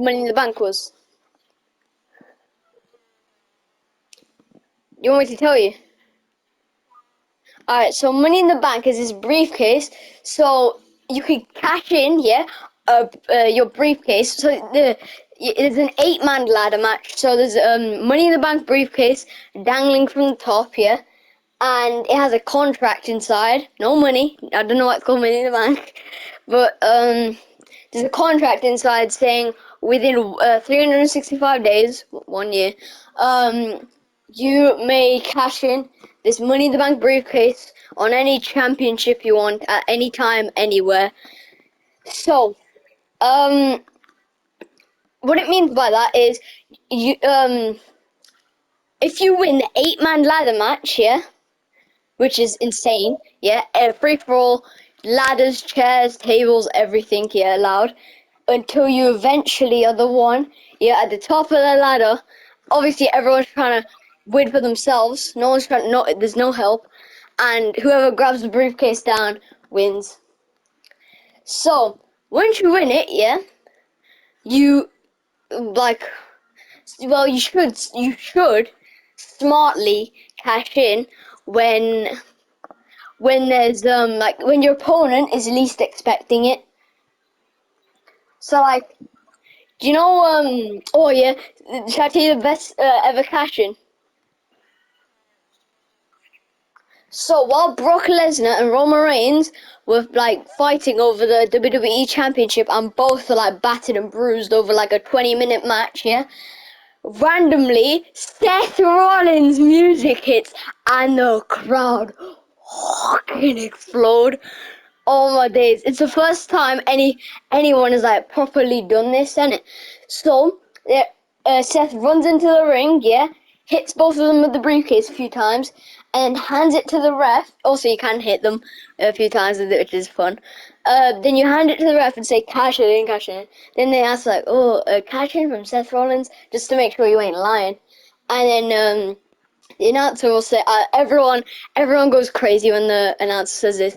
Money in the Bank was? You want me to tell you? Alright, so Money in the Bank is this briefcase, so you can cash in, yeah, your briefcase. So there's an 8-man ladder match. So there's Money in the Bank briefcase dangling from the top, yeah, and it has a contract inside. No money. I don't know why it's called Money in the Bank, but there's a contract inside saying within 365 days, 1 year, you may cash in this Money in the Bank briefcase on any championship you want at any time, anywhere. So, what it means by that is you if you win the 8-man ladder match, yeah, which is insane, yeah, free for all, ladders, chairs, tables, everything, yeah, allowed, until you eventually are the one, yeah, at the top of the ladder. Obviously, everyone's trying to win for themselves. No one's trying. No, there's no help, and whoever grabs the briefcase down wins. So once you win it, yeah, you like. Well, you should smartly cash in when there's like when your opponent is least expecting it. So like, do you know oh yeah, should I tell you the best ever cash in? So while Brock Lesnar and Roman Reigns were like fighting over the WWE Championship and both were like battered and bruised over like a 20-minute match, yeah? Randomly, Seth Rollins' music hits and the crowd fucking explode. Oh my days! It's the first time anyone has like properly done this, isn't it? So yeah, Seth runs into the ring, yeah, hits both of them with the briefcase a few times, and hands it to the ref. Also, you can hit them a few times with it, which is fun. Then you hand it to the ref and say, cash it in, cash it in. Then they ask, like, oh, cash in from Seth Rollins, just to make sure you ain't lying. And then the announcer will say, everyone goes crazy when the announcer says this.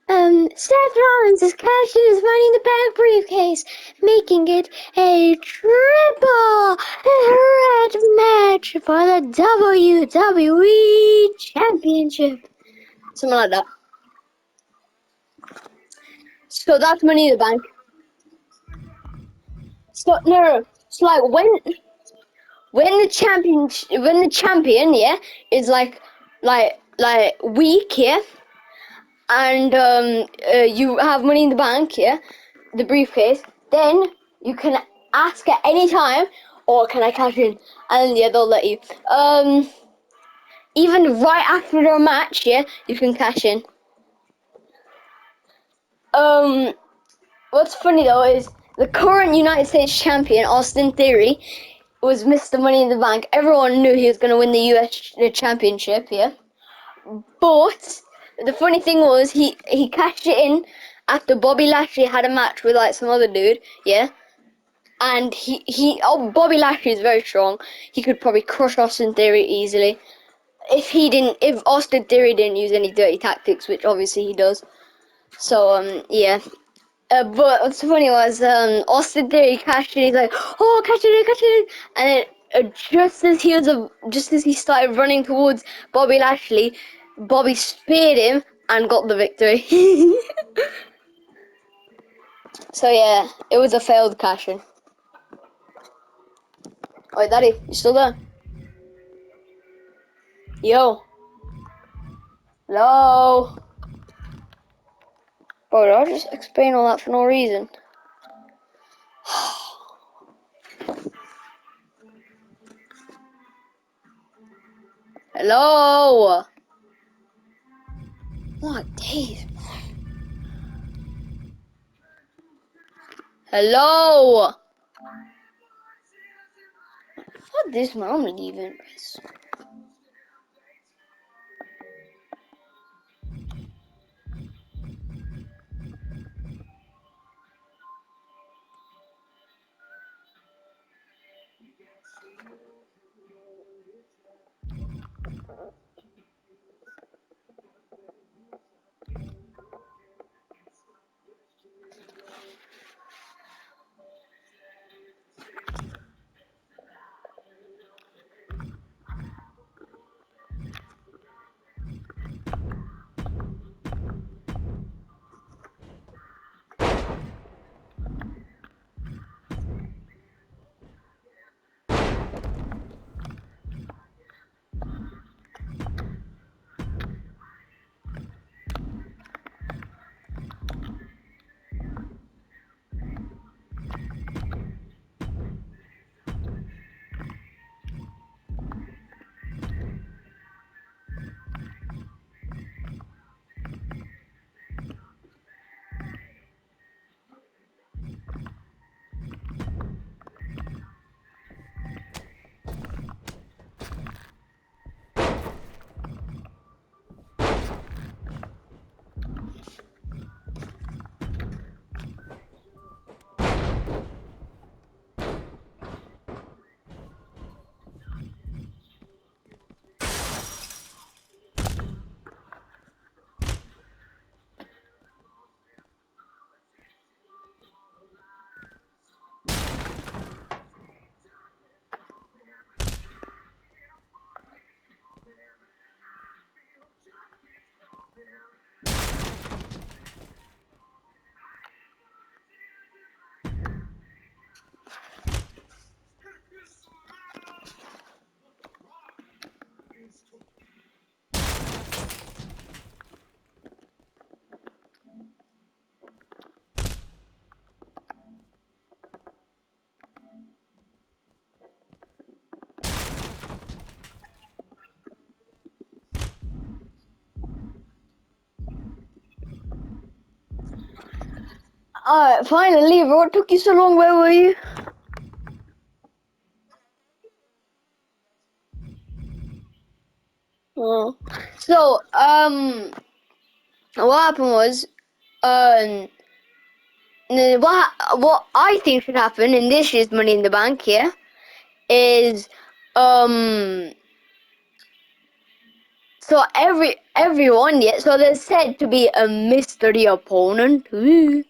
Seth Rollins is cashing his Money in the Bank briefcase, making it a triple threat match for the WWE Championship. Something like that. So that's Money in the Bank. So no. So like when the champion, yeah, is like weak, yeah, and you have Money in the Bank, yeah, the briefcase, then you can ask at any time, or can I cash in? And yeah, they'll let you. Even right after a match, yeah, you can cash in. What's funny though is the current United States champion, Austin Theory, was Mr. Money in the Bank. Everyone knew he was going to win the US championship, yeah. But the funny thing was he cashed it in after Bobby Lashley had a match with like some other dude, yeah. And Bobby Lashley is very strong. He could probably crush Austin Theory easily if Austin Theory didn't use any dirty tactics, which obviously he does. So yeah. But what's funny was Austin Theory cashed in. He's like, oh, cash it in, cash it in, and just as he started running towards Bobby Lashley, Bobby speared him and got the victory. So yeah, it was a failed cash in. Oi, Daddy, you still there? Yo, hello. Bro, did I just explain all that for no reason? Hello. What days? Hello. Fuck this, man. I'm leaving. Finally, what took you so long? Where were you? Oh. So, what happened was, um, what I think should happen in this year's Money in the Bank, yeah, is, um, so everyone, yeah, so there's said to be a mystery opponent, ooh,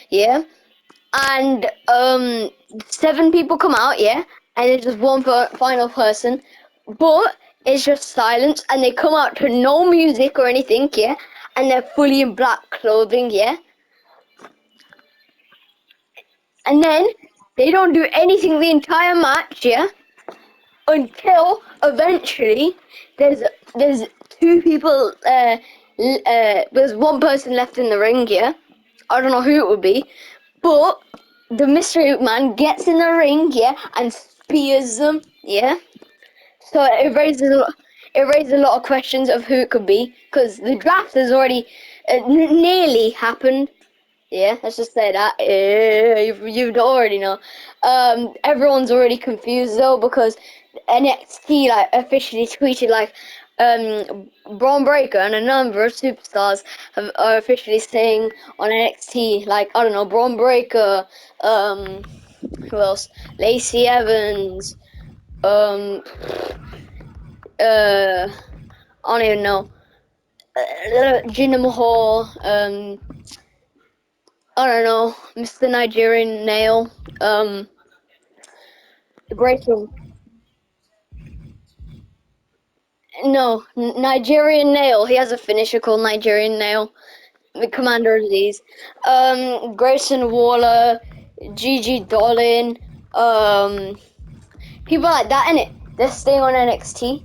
yeah, and seven people come out, yeah, and there's just one final person, but it's just silence, and they come out to no music or anything, yeah, and they're fully in black clothing, yeah, and then they don't do anything the entire match, yeah, until eventually there's there's two people, there's one person left in the ring, yeah. I don't know who it would be, but the mystery man gets in the ring, yeah, and spears them, yeah. So it raises a lot of questions of who it could be, because the draft has already nearly happened. Yeah, let's just say that. You'd already know. Everyone's already confused though, because NXT like officially tweeted like Bron Breakker and a number of superstars are officially saying on NXT, like, I don't know, Bron Breakker, who else? Lacey Evans, um I don't even know. Jinder Mahal, I don't know, Mr. Nigerian Nail, the great one. No, Nigerian Nail. He has a finisher called Nigerian Nail. The commander of these. Grayson Waller, Gigi Dolin, people like that, innit? They're staying on NXT.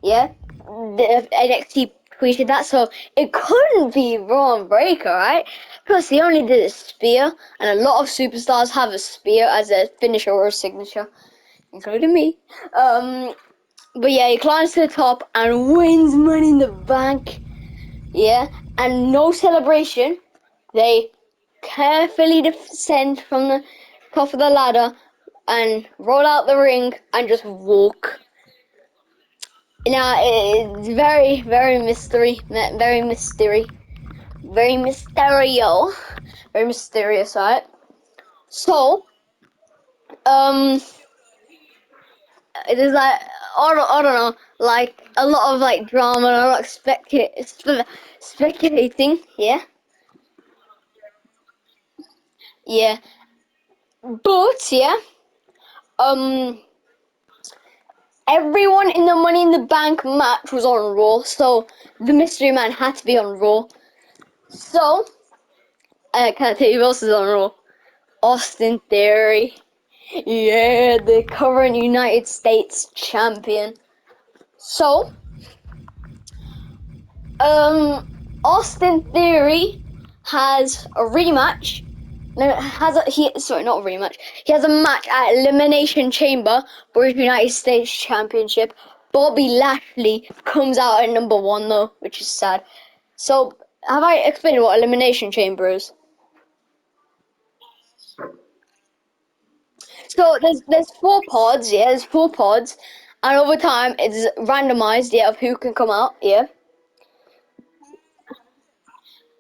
Yeah? The NXT tweeted that, so it couldn't be Bron Breakker, right? Plus, he only did a spear, and a lot of superstars have a spear as a finisher or a signature, including me. But yeah, he climbs to the top and wins Money in the Bank. Yeah, and no celebration. They carefully descend from the top of the ladder and roll out the ring and just walk. Now it's very, very mystery, very mysterio, very mysterious, right? So, um, it is like, I don't know, like a lot of like drama and a lot of speculating, yeah, yeah. But yeah, um, everyone in the Money in the Bank match was on Raw, so the Mystery Man had to be on Raw. So, can I tell you who else is on Raw? Austin Theory. Yeah, the current United States champion. So, Austin Theory has a rematch. No, sorry, not a rematch. He has a match at Elimination Chamber for his United States Championship. Bobby Lashley comes out at number one though, which is sad. So, have I explained what Elimination Chamber is? So there's four pods, yeah. There's four pods, and over time it's randomized, yeah, of who can come out, yeah.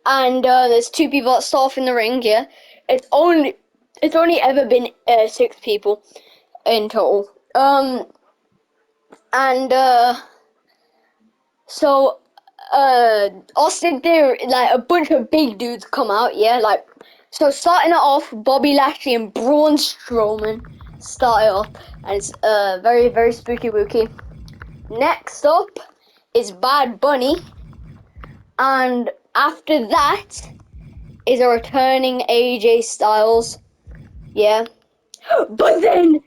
And there's two people that start off in the ring, yeah. It's only it's only ever been six people in total. And so Austin Theory, like a bunch of big dudes come out, yeah. Like, so starting it off, Bobby Lashley and Braun Strowman start it off, and it's very, very spooky wooky. Next up is Bad Bunny, and after that is a returning AJ Styles. Yeah. But then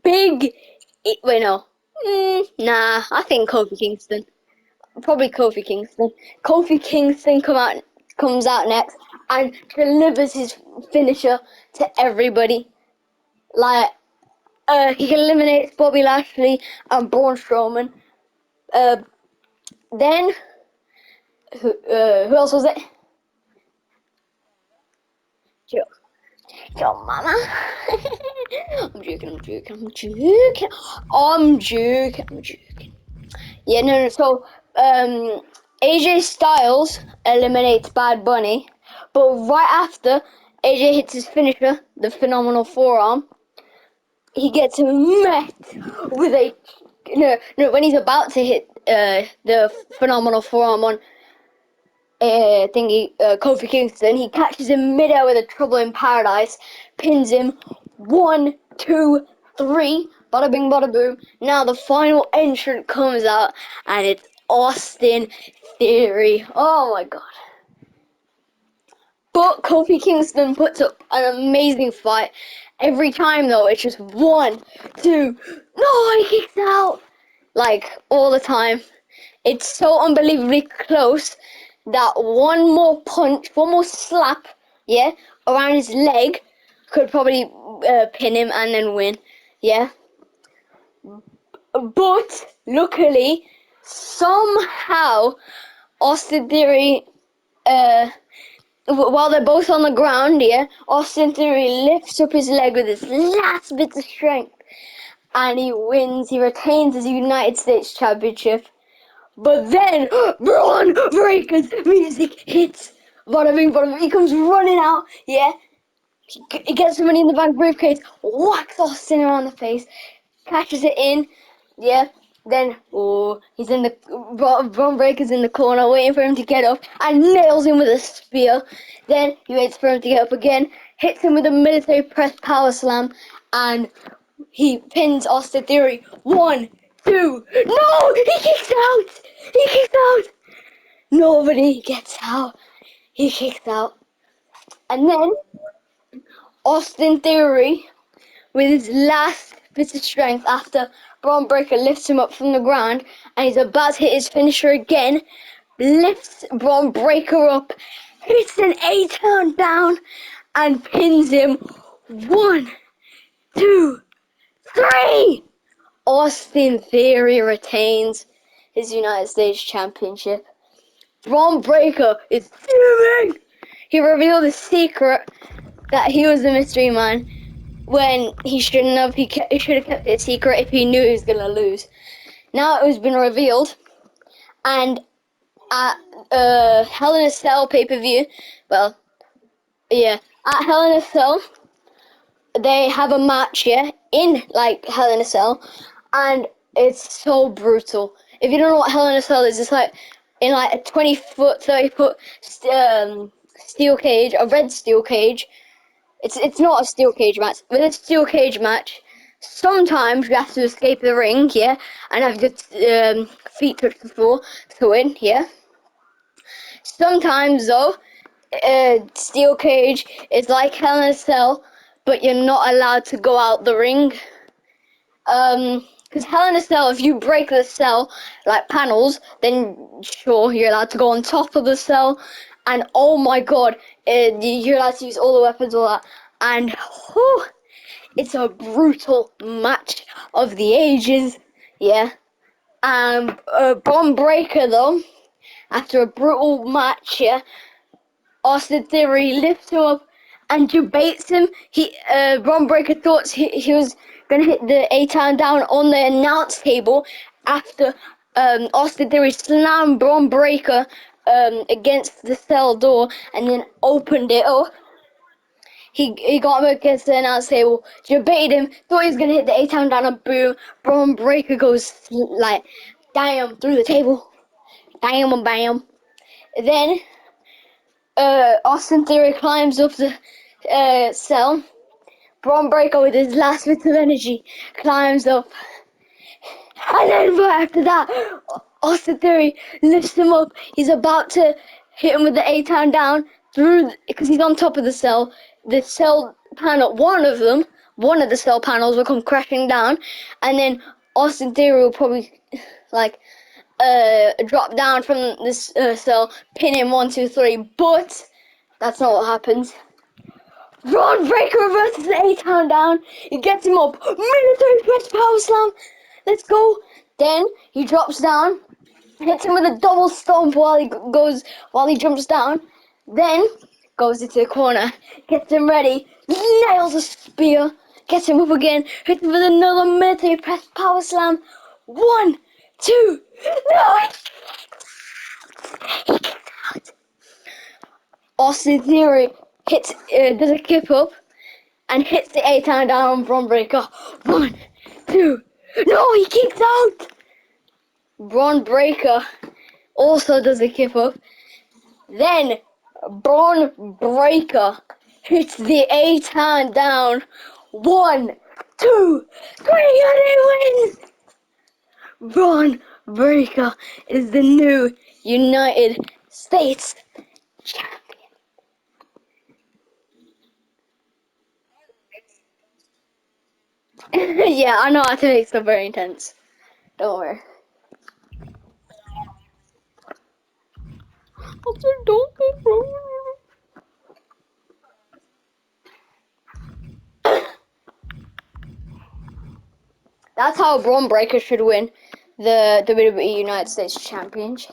big. Wait, no. Nah, I think Kofi Kingston. Probably Kofi Kingston. Kofi Kingston comes out next and delivers his finisher to everybody. Like, he eliminates Bobby Lashley and Braun Strowman. Uh, then who else was it? Your mama. I'm joking. Yeah, no. So, AJ Styles eliminates Bad Bunny, but right after AJ hits his finisher, the phenomenal forearm, he gets met with a no. When he's about to hit the phenomenal forearm on Kofi Kingston, he catches him midair with a Trouble in Paradise, pins him 1, 2, 3, bada bing, bada boom. Now the final entrant comes out, and it's Austin Theory. Oh my god. But Kofi Kingston puts up an amazing fight. Every time though, it's just 1, 2, no, he kicks out. Like, all the time. It's so unbelievably close that one more punch, one more slap, yeah, around his leg could probably pin him and then win, yeah. But luckily, somehow, Austin Theory, while they're both on the ground, yeah, Austin Theory lifts up his leg with his last bit of strength, and he wins. He retains his United States Championship. But then, Bron Breakker's music hits. Bada bing, bada bing. He comes running out, yeah. He gets the Money in the Bank briefcase, whacks Austin around the face, catches it in, yeah. Then, he's in the, Bron Breakker's in the corner waiting for him to get up and nails him with a spear. Then he waits for him to get up again, hits him with a military press power slam, and he pins Austin Theory. 1, 2, no! He kicks out! He kicks out! Nobody gets out. He kicks out. And then Austin Theory, with his last bit of strength after Bron Breakker lifts him up from the ground and he's about to hit his finisher again, lifts Bron Breakker up, hits an 8-count down, and pins him. 1, 2, 3! Austin Theory retains his United States Championship. Bron Breakker is fuming! He revealed his secret that he was the mystery man when he shouldn't have. He should have kept it secret if he knew he was going to lose. Now it has been revealed, and at Hell in a Cell pay-per-view, well, yeah, at Hell in a Cell, they have a match, yeah, in, like, Hell in a Cell, and it's so brutal. If you don't know what Hell in a Cell is, it's like, in like a 20-foot, 30-foot steel cage, a red steel cage. It's not a steel cage match. With a steel cage match, sometimes you have to escape the ring, yeah, and have your feet touch the floor to win, yeah. Sometimes though, steel cage is like Hell in a Cell, but you're not allowed to go out the ring. Because Hell in a Cell, if you break the cell, like panels, then sure, you're allowed to go on top of the cell, and oh my god, you're allowed to use all the weapons, all that, and whew, it's a brutal match of the ages, yeah. Bron Breakker, though, after a brutal match, yeah, Austin Theory lifts him up and debates him. Bron Breakker thought he was going to hit the A-Town down on the announce table after Austin Theory slammed Bron Breakker against the cell door and then opened it up. He got him against the announce table, debated him, thought he was going to hit the A-Town down and boom, Bron Breakker goes like, damn, through the table. Bam and bam. Then Austin Theory climbs up the cell. Bron Breakker, with his last bit of energy, climbs up. And then right after that, Austin Theory lifts him up. He's about to hit him with the A-Town down because he's on top of the cell. The cell panel, one of the cell panels will come crashing down, and then Austin Theory will probably drop down from this cell, pin him 1, 2, 3. But that's not what happens. Bron Breakker reverses the A-Town down. He gets him up. Military press power slam. Let's go. Then he drops down, hits him with a double stomp while he jumps down. Then goes into the corner, gets him ready, nails a spear, gets him up again, hits him with another military press power slam. 1, 2, no! He kicks out. Austin Theory does a kip up and hits the 8-iron down on Bron Breakker. 1, 2, no! He kicks out. Bron Breakker also does a kip up. Then Bron Breakker hits the 8-iron down. 1, 2, 3, and he wins! Bron Breakker is the new United States champion. Yeah, I know how to make stuff very intense. Don't worry. That's how Bron Breakker should win the WWE United States Championship.